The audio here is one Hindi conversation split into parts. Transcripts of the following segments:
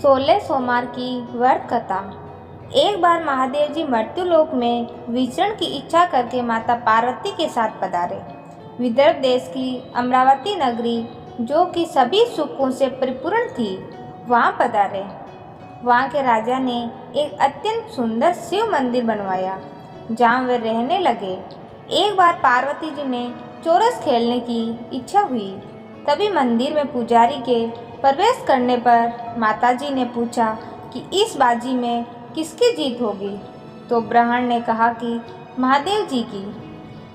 16 सोमवार की व्रत कथा। एक बार महादेव जी मृत्युलोक में विचरण की इच्छा करके माता पार्वती के साथ पधारे। विदर्भ देश की अमरावती नगरी, जो कि सभी सुखों से परिपूर्ण थी, वहाँ पधारे। वहाँ के राजा ने एक अत्यंत सुंदर शिव मंदिर बनवाया, जहाँ वे रहने लगे। एक बार पार्वती जी ने चोरस खेलने की इच्छा हुई। तभी मंदिर में पुजारी के प्रवेश करने पर माताजी ने पूछा कि इस बाजी में किसकी जीत होगी। तो ब्राह्मण ने कहा कि महादेव जी की,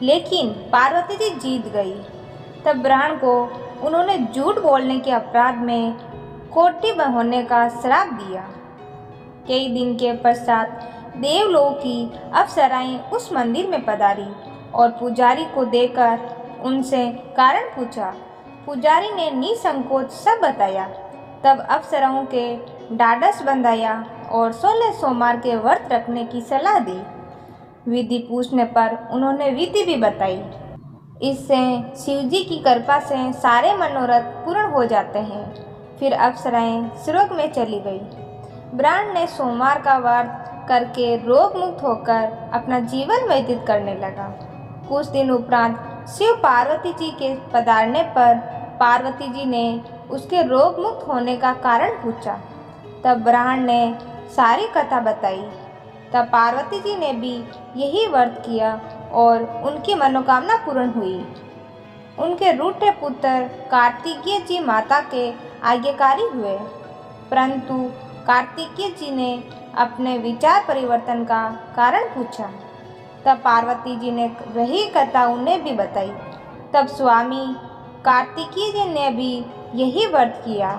लेकिन पार्वती जी जीत गई। तब ब्राह्मण को उन्होंने झूठ बोलने के अपराध में कोठी में होने का श्राप दिया। कई दिन के पश्चात देवलोक की अप्सराएं उस मंदिर में पधारी और पुजारी को देखकर उनसे कारण पूछा। पुजारी ने निसंकोच सब बताया। तब अप्सराओं के ढाढ़स बंधाया और 16 सोमवार के व्रत रखने की सलाह दी। विधि पूछने पर उन्होंने विधि भी बताई। इससे शिवजी की कृपा से सारे मनोरथ पूर्ण हो जाते हैं। फिर अप्सराएं स्वर्ग में चली गई। ब्राह्मण ने सोमवार का व्रत करके रोग मुक्त होकर अपना जीवन व्यतीत करने लगा। कुछ दिन उपरांत शिव पार्वती जी के पधारने पर पार्वती जी ने उसके रोग मुक्त होने का कारण पूछा। तब ब्राह्मण ने सारी कथा बताई। तब पार्वती जी ने भी यही व्रत किया और उनकी मनोकामना पूर्ण हुई। उनके रूठे पुत्र कार्तिकेय जी माता के आज्ञाकारी हुए, परंतु कार्तिकेय जी ने अपने विचार परिवर्तन का कारण पूछा। तब पार्वती जी ने वही कथा उन्हें भी बताई। तब स्वामी कार्तिकेय जी ने भी यही व्रत किया।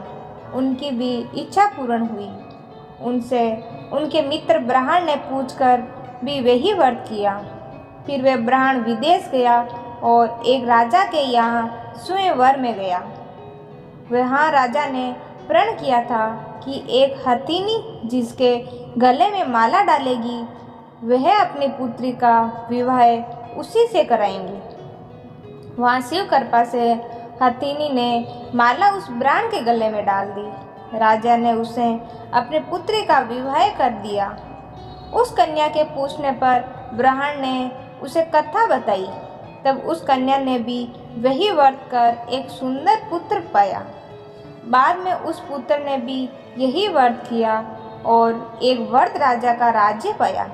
उनकी भी इच्छा पूर्ण हुई। उनसे उनके मित्र ब्राह्मण ने पूछकर भी वही व्रत किया। फिर वे ब्राह्मण विदेश गया और एक राजा के यहाँ स्वयंवर में गया। वहाँ राजा ने प्रण किया था कि एक हथिनी जिसके गले में माला डालेगी, वह अपनी पुत्री का विवाह उसी से कराएंगे। वहाँ शिव कृपा से हथिनी ने माला उस ब्राह्मण के गले में डाल दी। राजा ने उसे अपने पुत्री का विवाह कर दिया। उस कन्या के पूछने पर ब्राह्मण ने उसे कथा बताई। तब उस कन्या ने भी वही व्रत कर एक सुंदर पुत्र पाया। बाद में उस पुत्र ने भी यही व्रत किया और एक वृद्ध राजा का राज्य पाया।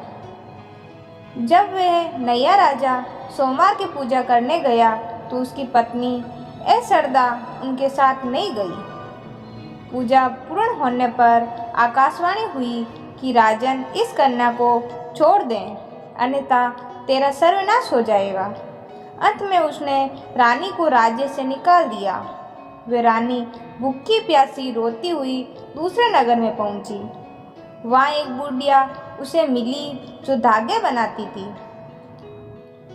जब वह नया राजा सोमवार की पूजा करने गया तो उसकी पत्नी ऐश्वर्या उनके साथ नहीं गई। पूजा पूर्ण होने पर आकाशवाणी हुई कि राजन, इस कन्या को छोड़ दें, अन्यथा तेरा सर्वनाश हो जाएगा। अंत में उसने रानी को राज्य से निकाल दिया। वे रानी भूखी प्यासी रोती हुई दूसरे नगर में पहुंची। वहाँ एक बुढ़िया उसे मिली जो धागे बनाती थी।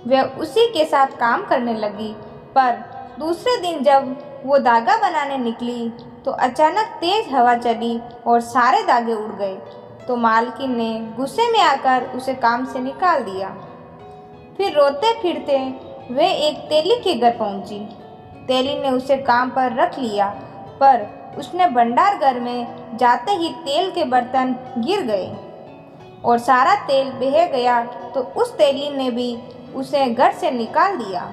वह उसी के साथ काम करने लगी, पर दूसरे दिन जब वो धागा बनाने निकली तो अचानक तेज हवा चली और सारे धागे उड़ गए। तो मालकिन ने गुस्से में आकर उसे काम से निकाल दिया। फिर रोते फिरते वे एक तेली के घर पहुंची। तेली ने उसे काम पर रख लिया, पर उसने भंडार घर में जाते ही तेल के बर्तन गिर गए और सारा तेल बह गया। तो उस तेली ने भी उसे घर से निकाल दिया।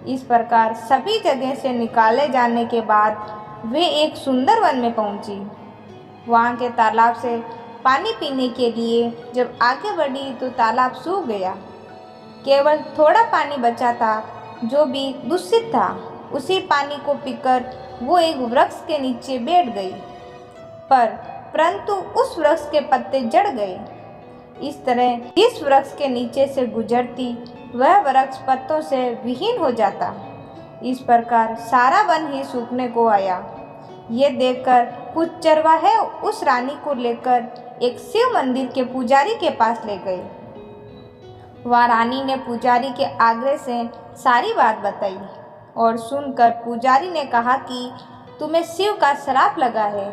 इस प्रकार सभी जगह से निकाले जाने के बाद वे एक सुंदर वन में पहुंची। वहाँ के तालाब से पानी पीने के लिए जब आगे बढ़ी तो तालाब सूख गया। केवल थोड़ा पानी बचा था, जो भी दूषित था। उसी पानी को पीकर वो एक वृक्ष के नीचे बैठ गई, परंतु उस वृक्ष के पत्ते जड़ गए। इस तरह इस वृक्ष के नीचे से गुजरती वह वृक्ष पत्तों से विहीन हो जाता। इस प्रकार सारा वन ही सूखने को आया। ये देखकर कुछ चरवाहे उस रानी को लेकर एक शिव मंदिर के पुजारी के पास ले गए। वह रानी ने पुजारी के आग्रह से सारी बात बताई और सुनकर पुजारी ने कहा कि तुम्हें शिव का श्राप लगा है।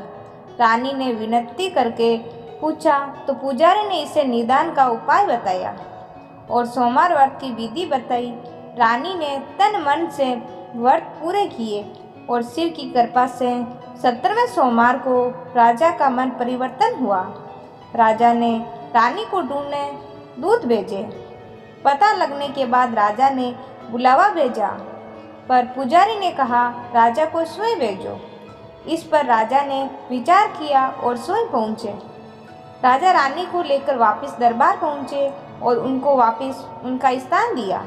रानी ने विनती करके पूछा तो पुजारी ने इसे निदान का उपाय बताया और सोमवार व्रत की विधि बताई। रानी ने तन मन से व्रत पूरे किए, और शिव की कृपा से 17वें सोमवार को राजा का मन परिवर्तन हुआ। राजा ने रानी को ढूंढने दूत भेजे। पता लगने के बाद राजा ने बुलावा भेजा, पर पुजारी ने कहा राजा को स्वयं भेजो। इस पर राजा ने विचार किया और स्वयं पहुँचे। राजा रानी को लेकर वापस दरबार पहुँचे और उनको वापस उनका स्थान दिया।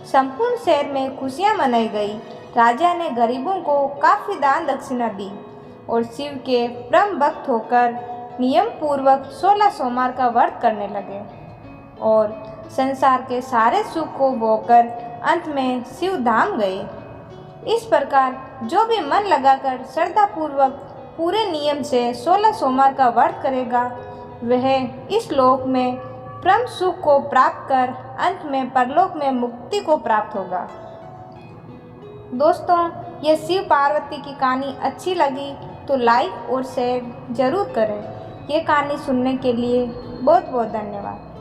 संपूर्ण शहर में खुशियाँ मनाई गई। राजा ने गरीबों को काफ़ी दान दक्षिणा दी और शिव के परम भक्त होकर नियम पूर्वक 16 सोमवार का व्रत करने लगे और संसार के सारे सुख को भोगकर अंत में शिव धाम गए। इस प्रकार जो भी मन लगाकर श्रद्धापूर्वक पूरे नियम से 16 सोमवार का व्रत करेगा, वह इस लोक में परम सुख को प्राप्त कर अंत में परलोक में मुक्ति को प्राप्त होगा। दोस्तों, यह शिव पार्वती की कहानी अच्छी लगी तो लाइक और शेयर जरूर करें। ये कहानी सुनने के लिए बहुत बहुत धन्यवाद।